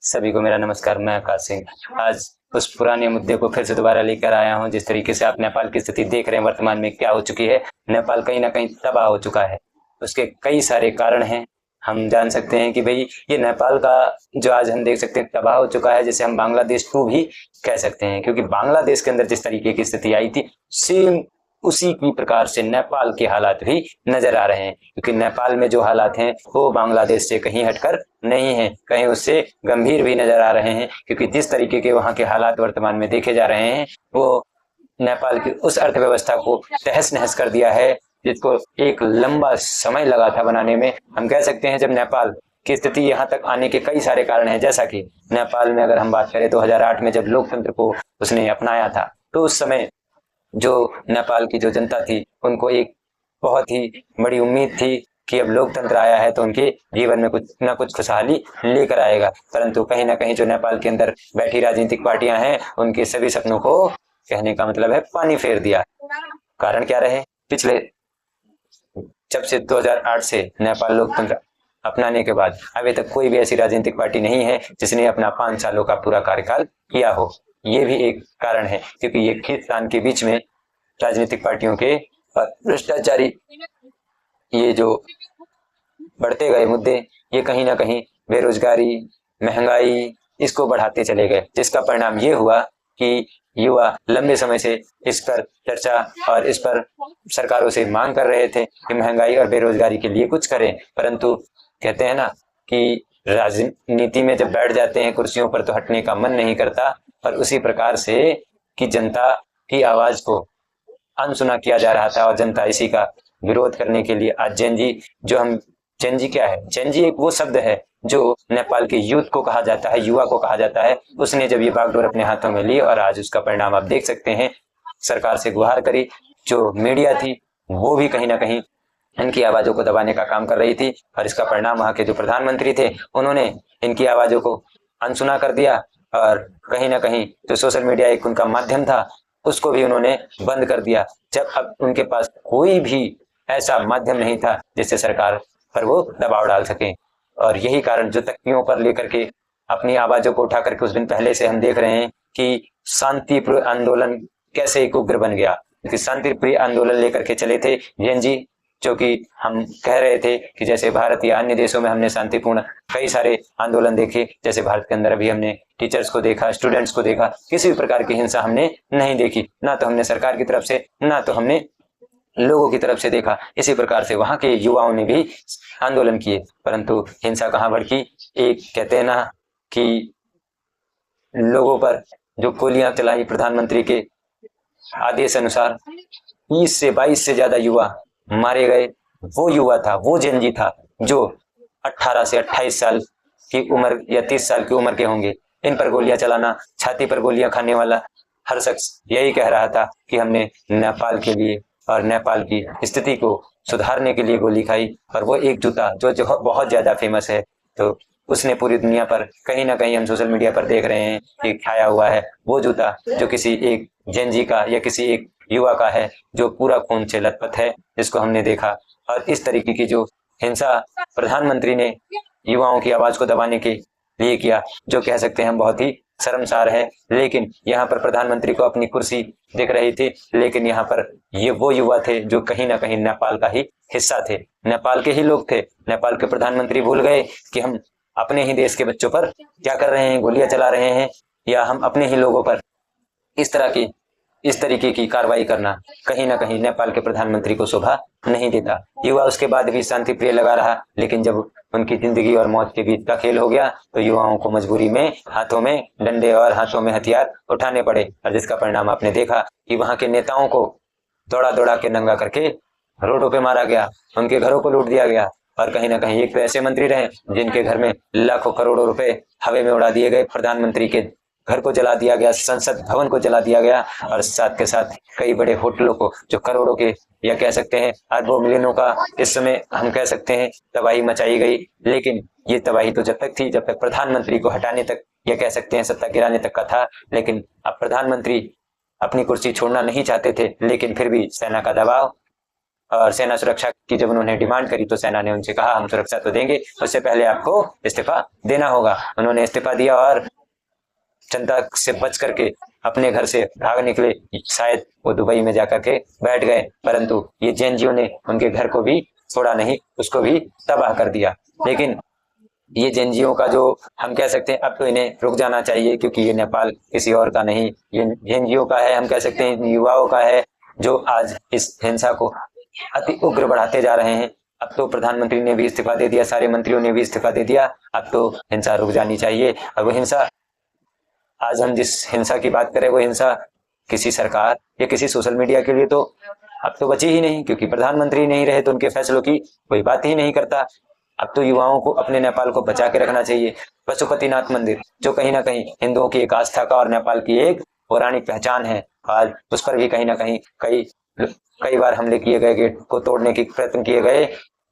सभी को मेरा नमस्कार। मैं आकाश सिंह आज उस पुराने मुद्दे को फिर से दोबारा लेकर आया हूं। जिस तरीके से आप नेपाल की स्थिति देख रहे हैं वर्तमान में क्या हो चुकी है, नेपाल कहीं ना कहीं तबाह हो चुका है। उसके कई सारे कारण हैं। हम जान सकते हैं कि भाई ये नेपाल का जो आज हम देख सकते हैं तबाह हो चुका है, जिसे हम बांग्लादेश को भी कह सकते हैं, क्योंकि बांग्लादेश के अंदर जिस तरीके की स्थिति आई थी सेम उसी की प्रकार से नेपाल के हालात भी नजर आ रहे हैं। क्योंकि नेपाल में जो हालात हैं वो बांग्लादेश से कहीं हटकर नहीं है, कहीं उससे गंभीर भी नजर आ रहे हैं। क्योंकि जिस तरीके के वहां के हालात वर्तमान में देखे जा रहे हैं वो नेपाल की उस अर्थव्यवस्था को तहस नहस कर दिया है, जिसको एक लंबा समय लगा था बनाने में। हम कह सकते हैं जब नेपाल की स्थिति यहाँ तक आने के कई सारे कारण हैं। जैसा कि नेपाल में अगर हम बात करें 2008 में जब लोकतंत्र को उसने अपनाया था, तो उस समय जो नेपाल की जो जनता थी उनको एक बहुत ही बड़ी उम्मीद थी कि अब लोकतंत्र आया है तो उनके जीवन में कुछ ना कुछ खुशहाली लेकर आएगा। परंतु कहीं ना कहीं जो नेपाल के अंदर बैठी राजनीतिक पार्टियां हैं उनके सभी सपनों को, कहने का मतलब है, पानी फेर दिया। कारण क्या रहे? पिछले जब से 2008 से नेपाल लोकतंत्र अपनाने के बाद अभी तक कोई भी ऐसी राजनीतिक पार्टी नहीं है जिसने अपना 5 सालों का पूरा कार्यकाल किया हो। ये भी एक कारण है, क्योंकि ये खींचतान के बीच में राजनीतिक पार्टियों के और भ्रष्टाचारी ये जो बढ़ते गए मुद्दे, ये कहीं ना कहीं बेरोजगारी, महंगाई, इसको बढ़ाते चले गए, जिसका परिणाम ये हुआ कि युवा लंबे समय से इस पर चर्चा और इस पर सरकारों से मांग कर रहे थे कि महंगाई और बेरोजगारी के लिए कुछ करें। परंतु कहते हैं ना कि राजनीति में जब बैठ जाते हैं कुर्सियों पर तो हटने का मन नहीं करता। और उसी प्रकार से कि जनता की आवाज को अनसुना किया जा रहा था और जनता इसी का विरोध करने के लिए आज जेनजी, जो हम जेनजी क्या है? जेनजी एक वो शब्द है जो नेपाल के यूथ को कहा जाता है, युवा को कहा जाता है। उसने जब ये बागडोर अपने हाथों में ली और आज उसका परिणाम आप देख सकते हैं। सरकार से गुहार करी, जो मीडिया थी वो भी कहीं ना कहीं इनकी आवाजों को दबाने का काम कर रही थी, और इसका परिणाम वहां के जो प्रधानमंत्री थे उन्होंने इनकी आवाजों को अनसुना कर दिया। और कहीं ना कहीं जो सोशल मीडिया एक उनका माध्यम था उसको भी उन्होंने बंद कर दिया, जब अब उनके पास कोई भी ऐसा माध्यम नहीं था जिससे सरकार पर वो दबाव डाल सके। और यही कारण जो तख्तियों पर लेकर के अपनी आवाजों को उठा करके कुछ दिन पहले से हम देख रहे हैं कि शांतिप्रिय आंदोलन कैसे एक उग्र बन गया। क्योंकि शांतिप्रिय आंदोलन लेकर के चले थे जेनजी, जो कि हम कह रहे थे कि जैसे भारत या अन्य देशों में हमने शांतिपूर्ण कई सारे आंदोलन देखे, जैसे भारत के अंदर अभी हमने टीचर्स को देखा, स्टूडेंट्स को देखा, किसी भी प्रकार की हिंसा हमने नहीं देखी। ना तो हमने सरकार की तरफ से, ना तो हमने लोगों की तरफ से देखा। इसी प्रकार से वहां के युवाओं ने भी आंदोलन किए, परंतु हिंसा कहाँ भड़की? एक कहते हैं ना कि लोगों पर जो गोलियां चलाई प्रधानमंत्री के आदेश अनुसार, 20 से 22 से ज्यादा युवा मारे गए। वो युवा था, वो जेनजी था जो 18 से 28 साल की उम्र या 30 साल की उम्र के होंगे। इन पर गोलियां चलाना, छाती पर गोलियां खाने वाला हर शख्स यही कह रहा था कि हमने नेपाल के लिए और नेपाल की स्थिति को सुधारने के लिए गोली खाई। और वो एक जूता जो बहुत ज्यादा फेमस है, तो उसने पूरी दुनिया पर कहीं ना कहीं हम सोशल मीडिया पर देख रहे हैं कि छाया हुआ है। वो जूता जो किसी एक जेनजी का या किसी एक युवा का है जो पूरा खून से लथपथ है, जिसको हमने देखा। और इस तरीके की जो हिंसा प्रधानमंत्री ने युवाओं की आवाज को दबाने के लिए किया, जो कह सकते हैं हम बहुत ही शर्मसार है। लेकिन यहाँ पर प्रधानमंत्री को अपनी कुर्सी दिख रही थी, लेकिन यहाँ पर ये वो युवा थे जो कहीं ना कहीं नेपाल का ही हिस्सा थे, नेपाल के ही लोग थे। नेपाल के प्रधानमंत्री भूल गए कि हम अपने ही देश के बच्चों पर क्या कर रहे हैं, गोलियां चला रहे हैं, या हम अपने ही लोगों पर इस तरीके की कार्रवाई करना कहीं ना कहीं नेपाल के प्रधानमंत्री को शोभा नहीं देता। युवा उसके बाद भी शांति प्रिय लगा रहा, लेकिन जब उनकी जिंदगी और मौत के बीच का खेल हो गया तो युवाओं को मजबूरी में हाथों में डंडे और हाथों में हथियार उठाने पड़े। और जिसका परिणाम आपने देखा कि वहां के नेताओं को दौड़ा दौड़ा के नंगा करके रोडों पे मारा गया, उनके घरों को लूट दिया गया। और कहीं ना कहीं एक तो ऐसे मंत्री रहे जिनके घर में लाखों करोड़ों रुपए हवा में उड़ा दिए गए, प्रधानमंत्री के घर को जला दिया गया, संसद भवन को जला दिया गया, और साथ के साथ कई बड़े होटलों को जो करोड़ों के या कह सकते हैं अरबों मिलियनों का इस समय हम कह सकते हैं तबाही मचाई गई। लेकिन ये तबाही तो जब तक थी जब तक प्रधानमंत्री को हटाने तक या कह सकते हैं सत्ता गिराने तक का था। लेकिन अब प्रधानमंत्री अपनी कुर्सी छोड़ना नहीं चाहते थे, लेकिन फिर भी सेना का दबाव, और सेना सुरक्षा की जब उन्होंने डिमांड करी तो सेना ने उनसे कहा हम सुरक्षा तो देंगे, उससे पहले आपको इस्तीफा देना होगा। उन्होंने इस्तीफा दिया और जनता से बच करके अपने घर से भाग निकले। शायद वो दुबई में जाकर के बैठ गए, परंतु ये जेएनजीओ ने उनके घर को भी छोड़ा नहीं, उसको भी तबाह कर दिया। लेकिन ये जेएनजीओ का जो हम कह सकते हैं अब तो इन्हें रुक जाना चाहिए, क्योंकि ये नेपाल किसी और का नहीं, ये जेएनजीओ का है, हम कह सकते हैं युवाओं का है, जो आज इस हिंसा को अति उग्र बढ़ाते जा रहे हैं। अब तो प्रधानमंत्री ने भी इस्तीफा दे दिया, सारे मंत्रियों ने भी इस्तीफा दे दिया, अब तो हिंसा रुक जानी चाहिए। अब वो हिंसा, आज हम जिस हिंसा की बात करें वो हिंसा किसी सरकार या किसी सोशल मीडिया के लिए तो अब तो बची ही नहीं, क्योंकि प्रधानमंत्री नहीं रहे तो उनके फैसलों की कोई बात ही नहीं करता। अब तो युवाओं को अपने नेपाल को बचा के रखना चाहिए। पशुपतिनाथ मंदिर जो कहीं ना कहीं हिंदुओं की एक आस्था का और नेपाल की एक पौराणिक पहचान है, आज उस पर भी कहीं ना कहीं कई बार हमले किए गए, गेट को तोड़ने के प्रयत्न किए गए।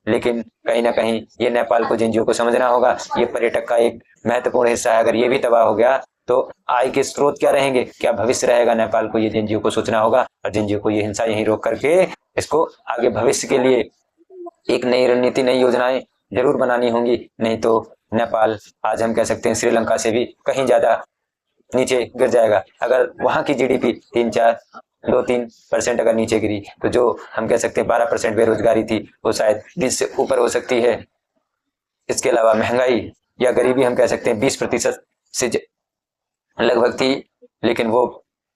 लेकिन कहीं ना कहीं ये नेपाल को, जेएनजीओ को समझना होगा, ये पर्यटक का एक महत्वपूर्ण हिस्सा है। अगर ये भी तबाह हो गया तो आय के स्रोत क्या रहेंगे, क्या भविष्य रहेगा नेपाल को, ये जेएनजीओ को सोचना होगा। और जेएनजीओ को ये हिंसा यहीं रोक करके इसको आगे भविष्य के लिए एक नई रणनीति, नई योजनाएं जरूर बनानी होंगी। नहीं तो नेपाल आज हम कह सकते हैं श्रीलंका से भी कहीं ज्यादा नीचे गिर जाएगा। अगर वहां की जीडीपी 2-3% अगर नीचे गिरी तो जो हम कह सकते हैं 12% बेरोजगारी थी वो शायद 20 से ऊपर हो सकती है। इसके अलावा महंगाई या गरीबी हम कह सकते हैं 20% से लगभग थी, लेकिन वो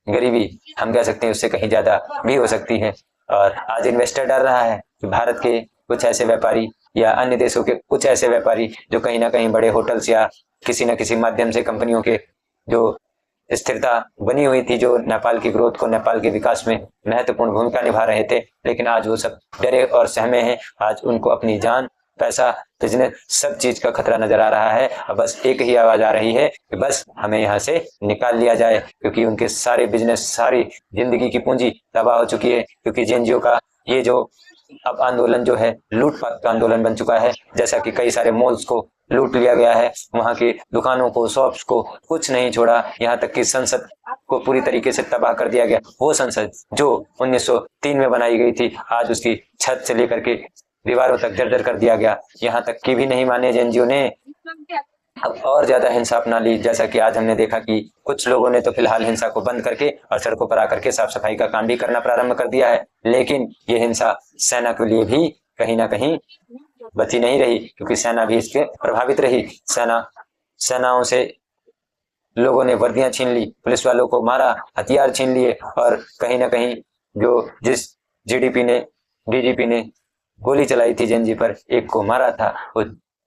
गरीबी हम कह सकते हैं उससे कहीं ज्यादा भी हो सकती है। और आज इन्वेस्टर डर रहा है कि भारत के कुछ ऐसे व्यापारी या अन्य देशों के कुछ ऐसे व्यापारी जो कहीं ना कहीं बड़े होटल्स या किसी न किसी माध्यम से कंपनियों के जो स्थिरता बनी हुई थी, जो नेपाल की ग्रोथ को, नेपाल के विकास में महत्वपूर्ण भूमिका निभा रहे थे, लेकिन आज वो सब डरे और सहमे हैं। आज उनको अपनी जान, पैसा, बिजनेस, सब चीज का खतरा नजर आ रहा है। अब बस एक ही आवाज आ रही है कि बस हमें यहाँ से निकाल लिया जाए, क्योंकि उनके सारे बिजनेस, सारी जिंदगी की पूंजी तबाह हो चुकी है। क्योंकि जेएनजीओ का ये जो अब आंदोलन जो है लूटपाट का आंदोलन बन चुका है। जैसा कि कई सारे मॉल्स को लूट लिया गया है, वहां की दुकानों को, शॉप्स को कुछ नहीं छोड़ा, यहाँ तक कि संसद को पूरी तरीके से तबाह कर दिया गया। वो संसद जो 1903 में बनाई गई थी, आज उसकी छत से लेकर के दीवारों तक जर्जर कर दिया गया। यहाँ तक कि भी नहीं माने जेएनजीओ ने, अब और ज्यादा हिंसा अपना ली। जैसा कि आज हमने देखा कि कुछ लोगों ने तो फिलहाल हिंसा को बंद करके और सड़कों पर आकर के साफ सफाई का काम भी करना प्रारंभ कर दिया है, लेकिन ये हिंसा सेना के लिए भी कहीं ना कहीं बची नहीं रही, क्योंकि सेना भी इसके प्रभावित रही। सेनाओं से लोगों ने वर्दियां छीन ली, पुलिस वालों को मारा, हथियार छीन लिए, और कहीं ना कहीं जिस डीजीपी ने गोली चलाई थी जेएनजी पर, एक को मारा था, उस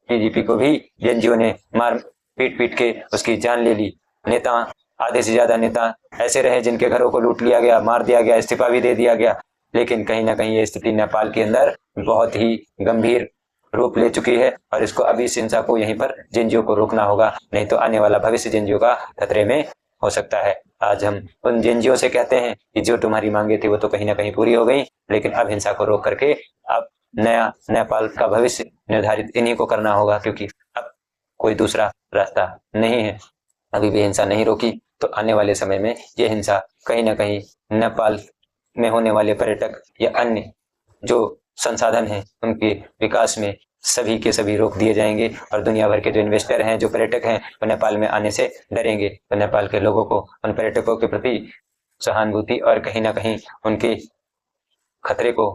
डीजीपी को भी जेएनजीओ ने मार पीट के उसकी जान ले ली। नेता, आधे से ज्यादा नेता ऐसे रहे जिनके घरों को लूट लिया गया, मार दिया गया, इस्तीफा भी दे दिया गया। लेकिन कहीं ना कहीं ये स्थिति नेपाल के अंदर बहुत ही गंभीर रूप ले चुकी है, और इसको अभी इस हिंसा को यहीं पर जेएनजीओ को रोकना होगा, नहीं तो आने वाला भविष्य जेएनजीओ का खतरे में हो सकता है। आज हम उन जेएनजीओ से कहते हैं कि जो तुम्हारी मांगे थी वो तो कहीं ना कहीं पूरी हो गई, लेकिन अब हिंसा को रोक करके अब नया नेपाल का भविष्य निर्धारित इन्हीं को करना होगा, क्योंकि अब कोई दूसरा रास्ता नहीं है। अभी भी हिंसा नहीं रोकी तो आने वाले समय में ये हिंसा कहीं ना कहीं नेपाल में होने वाले पर्यटक या अन्य जो संसाधन हैं उनके विकास में सभी के सभी रोक दिए जाएंगे, और दुनिया भर के जो इन्वेस्टर हैं, जो पर्यटक हैं, वो नेपाल में आने से डरेंगे। तो नेपाल के लोगों को उन पर्यटकों के प्रति सहानुभूति और कहीं ना कहीं उनके खतरे को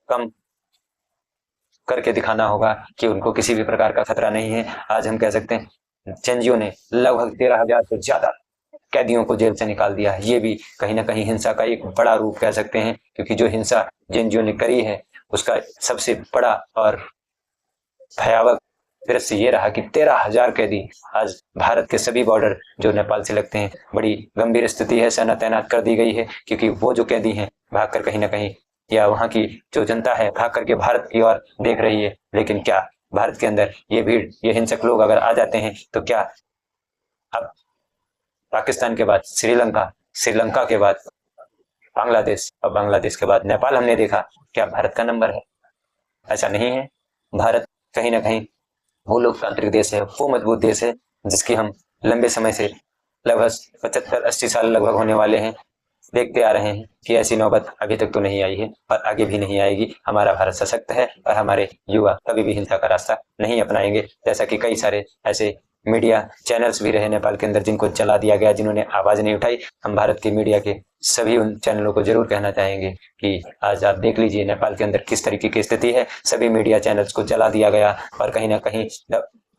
कम करके दिखाना होगा कि उनको किसी भी प्रकार का खतरा नहीं है। आज हम कह सकते हैं जेएनजीओ ने लगभग 13,000 से ज्यादा कैदियों को जेल से निकाल दिया है। ये भी कहीं ना कहीं हिंसा का एक बड़ा रूप कह सकते हैं, क्योंकि जो हिंसा जेएनजीओ ने करी है उसका सबसे बड़ा और भयावह दृश्य ये रहा कि 13,000 कैदी आज भारत के सभी बॉर्डर जो नेपाल से लगते हैं, बड़ी गंभीर स्थिति है, सेना तैनात कर दी गई है, क्योंकि वो जो कैदी हैं भागकर कहीं ना कहीं, या वहां की जो जनता है भाग करके भारत की ओर देख रही है। लेकिन क्या भारत के अंदर ये भीड़, ये हिंसक लोग अगर आ जाते हैं तो क्या अब पाकिस्तान के बाद श्रीलंका, श्रीलंका के बाद बांग्लादेश और बांग्लादेश के बाद नेपाल हमने देखा, क्या भारत का नंबर है? ऐसा नहीं है। भारत कहीं ना कहीं वो लोकतांत्रिक देश है, वो मजबूत देश है जिसकी हम लंबे समय से, लगभग 75-80 साल लगभग होने वाले हैं, देखते आ रहे हैं कि ऐसी नौबत अभी तक तो नहीं आई है और आगे भी नहीं आएगी। हमारा भारत सशक्त है और हमारे युवा कभी भी हिंसा का रास्ता नहीं अपनाएंगे। जैसा कि कई सारे ऐसे मीडिया चैनल्स भी रहे नेपाल के अंदर जिनको जला दिया गया, जिन्होंने आवाज नहीं उठाई। हम भारत के मीडिया के सभी उन चैनलों को जरूर कहना चाहेंगे कि आज आप देख लीजिए नेपाल के अंदर किस तरीके की स्थिति है। सभी मीडिया चैनल्स को जला दिया गया और कहीं ना कहीं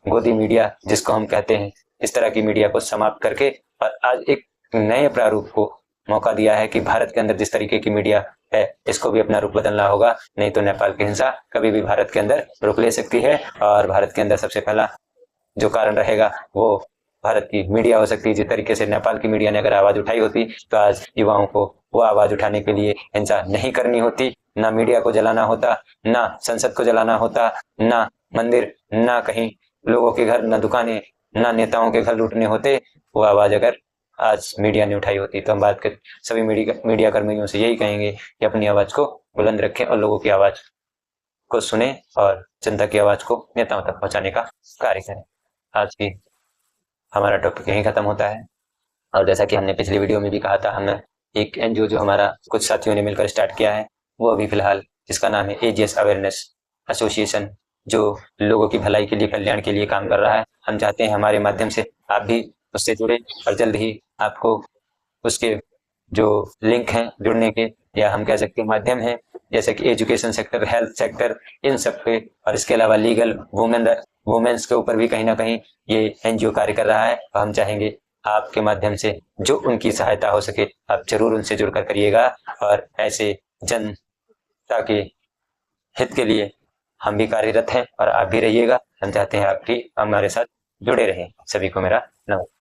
गोदी मीडिया जिसको हम कहते हैं, इस तरह की मीडिया को समाप्त करके और आज एक नए प्रारूप को मौका दिया है कि भारत के अंदर जिस तरीके की मीडिया है इसको भी अपना रूप बदलना होगा। नहीं तो नेपाल की हिंसा कभी भी भारत के अंदर रुक ले सकती है और भारत के अंदर सबसे पहला जो कारण रहेगा वो भारत की मीडिया हो सकती है। जिस तरीके से नेपाल की मीडिया ने अगर आवाज उठाई होती तो आज युवाओं को वो आवाज उठाने के लिए हिंसा नहीं करनी होती, ना मीडिया को जलाना होता, ना संसद को जलाना होता, ना मंदिर, ना कहीं लोगों के घर, ना दुकानें, ना नेताओं के घर लूटने होते। वो आवाज अगर आज मीडिया ने उठाई होती तो हम बात कर सभी मीडिया कर्मियों से यही कहेंगे कि अपनी आवाज को बुलंद रखें और लोगों की आवाज को सुने और जनता की आवाज को नेताओं तक पहुंचाने का कार्य करें। आज की हमारा टॉपिक यहीं खत्म होता है और जैसा कि हमने पिछली वीडियो में भी कहा था, हमने एक एनजीओ जो हमारा कुछ साथियों ने मिलकर स्टार्ट किया है वो अभी फिलहाल जिसका नाम है एजीएस अवेयरनेस एसोसिएशन, जो लोगों की भलाई के लिए, कल्याण के लिए काम कर रहा है। हम चाहते हैं हमारे माध्यम से आप भी उससे जुड़े और जल्द ही आपको उसके जो लिंक हैं जुड़ने के, या हम कह सकते हैं माध्यम हैं, जैसे कि एजुकेशन सेक्टर, हेल्थ सेक्टर, इन सब पे, और इसके अलावा लीगल, वुमेन्स के ऊपर भी कहीं ना कहीं ये एनजीओ कार्य कर रहा है। तो हम चाहेंगे आपके माध्यम से जो उनकी सहायता हो सके आप जरूर उनसे जुड़कर करिएगा और ऐसे जनता के हित के लिए हम भी कार्यरत हैं और आप भी रहिएगा। हम चाहते हैं आप भी हमारे साथ जुड़े रहें। सभी को मेरा नमस्कार।